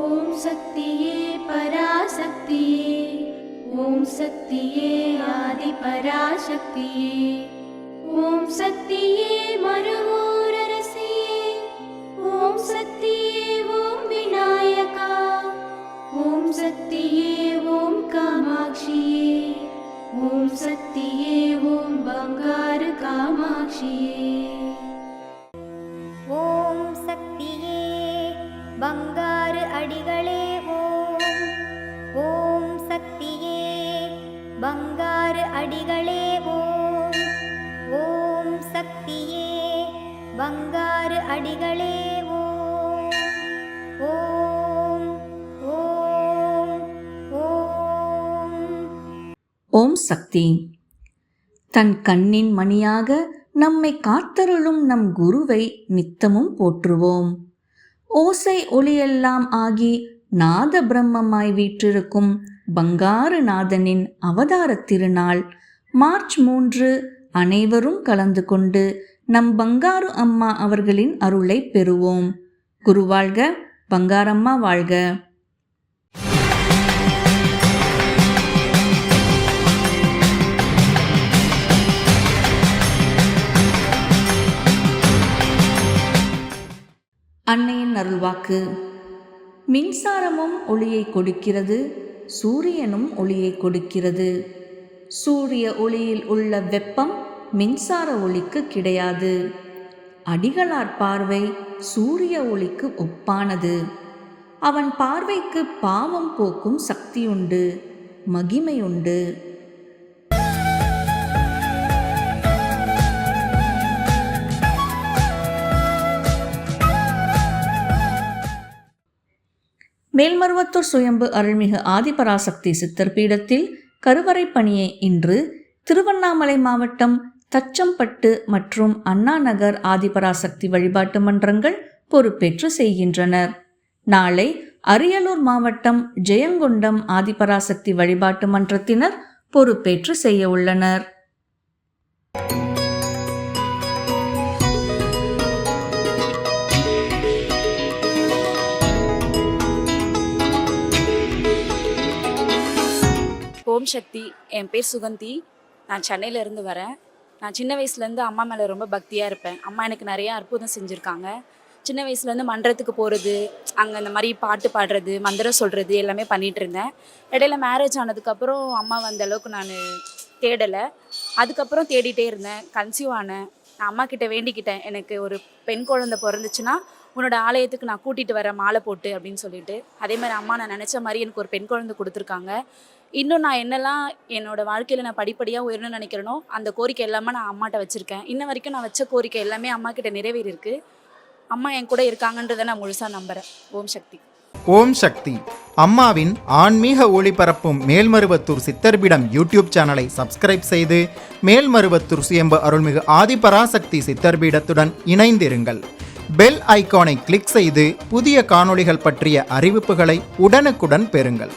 ஓம் சக்தியே பராசக்தியே, ஓம் சக்தியே ஆதி பராசக்தியே, ஓம் சக்தியே மறுவூரரசியே, ஓம் சக்தியே ஓம் விநாயகா, ஓம் சக்தியே ஓம் காமாட்சியே, ஓம் சக்தியே ஓம் பங்காரு காமாட்சியே. ஓம் சக்தியே பங்காரு அடிகளே ஓம், ஓம் சக்தியே பங்காரு அடிகளே ஓம், ஓம் சக்தியே பங்காரு அடிகளே ஓம், ஓம் ஓம் ஓம். ஓம் சக்தி. தன் கண்ணின் மணியாக நம்மை காத்தருளும் நம் குருவை நித்தமும் போற்றுவோம். ஓசை ஒளியெல்லாம் ஆகி நாத பிரம்மமாய் வீற்றிருக்கும் பங்காரு நாதனின் அவதார திருநாள் மார்ச் 3. அனைவரும் கலந்து கொண்டு நம் பங்காரு அம்மா அவர்களின் அருளை பெறுவோம். குருவாழ்க, பங்காரம்மா வாழ்க. அன்னையின் அருள்வாக்கு. மின்சாரமும் ஒளியை கொடுக்கிறது, சூரியனும் ஒளியை கொடுக்கிறது. சூரிய ஒளியில் உள்ள வெப்பம் மின்சார ஒளிக்கு கிடையாது. அடிகளார் பார்வை சூரிய ஒளிக்கு ஒப்பானது. அவன் பார்வைக்கு பாவம் போக்கும் சக்தியுண்டு, மகிமையுண்டு. மேல்மருவத்தூர் சுயம்பு அருள்மிகு ஆதிபராசக்தி சித்தர் பீடத்தில் கருவறை பணியை இன்று திருவண்ணாமலை மாவட்டம் தச்சம்பட்டு மற்றும் அண்ணா நகர் ஆதிபராசக்தி வழிபாட்டு மன்றங்கள் பொறுப்பேற்று செய்கின்றனர். நாளை அரியலூர் மாவட்டம் ஜெயங்கொண்டம் ஆதிபராசக்தி வழிபாட்டு மன்றத்தினர் பொறுப்பேற்று செய்ய உள்ளனர். ஓம் சக்தி. என் பேர் சுகந்தி. நான் சென்னையிலேருந்து வரேன். நான் சின்ன வயசுலேருந்து அம்மா மேலே ரொம்ப பக்தியாக இருப்பேன். அம்மா எனக்கு நிறையா அற்புதம் செஞ்சுருக்காங்க. சின்ன வயசுலேருந்து மன்றத்துக்கு போகிறது, அங்கே இந்த மாதிரி பாட்டு பாடுறது, மந்திரம் சொல்கிறது எல்லாமே பண்ணிகிட்டு இருந்தேன். இடையில மேரேஜ் ஆனதுக்கப்புறம் அம்மா வந்த அளவுக்கு நான் தேடலை. அதுக்கப்புறம் தேடிட்டே இருந்தேன். கன்சீவ் ஆனேன். நான் அம்மா கிட்ட வேண்டிக்கிட்டேன், எனக்கு ஒரு பெண் குழந்தை பிறந்துச்சுன்னா உன்னோட ஆலயத்துக்கு நான் கூட்டிகிட்டு வரேன் மாலை போட்டு அப்படின்னு சொல்லிட்டு. அதே மாதிரி அம்மா நான் நினச்ச மாதிரி எனக்கு ஒரு பெண் குழந்தை கொடுத்துருக்காங்க. இன்னும் நான் என்னெல்லாம் என்னோடய வாழ்க்கையில் நான் படிப்படியாக உயரணும்னு நினைக்கிறேனோ அந்த கோரிக்கை எல்லாமே நான் அம்மாட்ட வச்சுருக்கேன். இன்ன வரைக்கும் நான் வச்ச கோரிக்கை எல்லாமே அம்மா கிட்ட நிறைவேறியிருக்கு. அம்மா என் கூட இருக்காங்கன்றதை நான் முழுசாக நம்புகிறேன். ஓம் சக்தி. ஓம் சக்தி. அம்மாவின் ஆன்மீக ஒளிபரப்பும் மேல்மருவத்தூர் சித்தர்பீடம் யூடியூப் சேனலை சப்ஸ்கிரைப் செய்து மேல்மருவத்தூர் சுயம்பு அருள்மிகு ஆதிபராசக்தி சித்தர்பீடத்துடன் இணைந்திருங்கள். பெல் ஐகானை கிளிக் செய்து புதிய காணொளிகள் பற்றிய அறிவிப்புகளை உடனுக்குடன் பெறுங்கள்.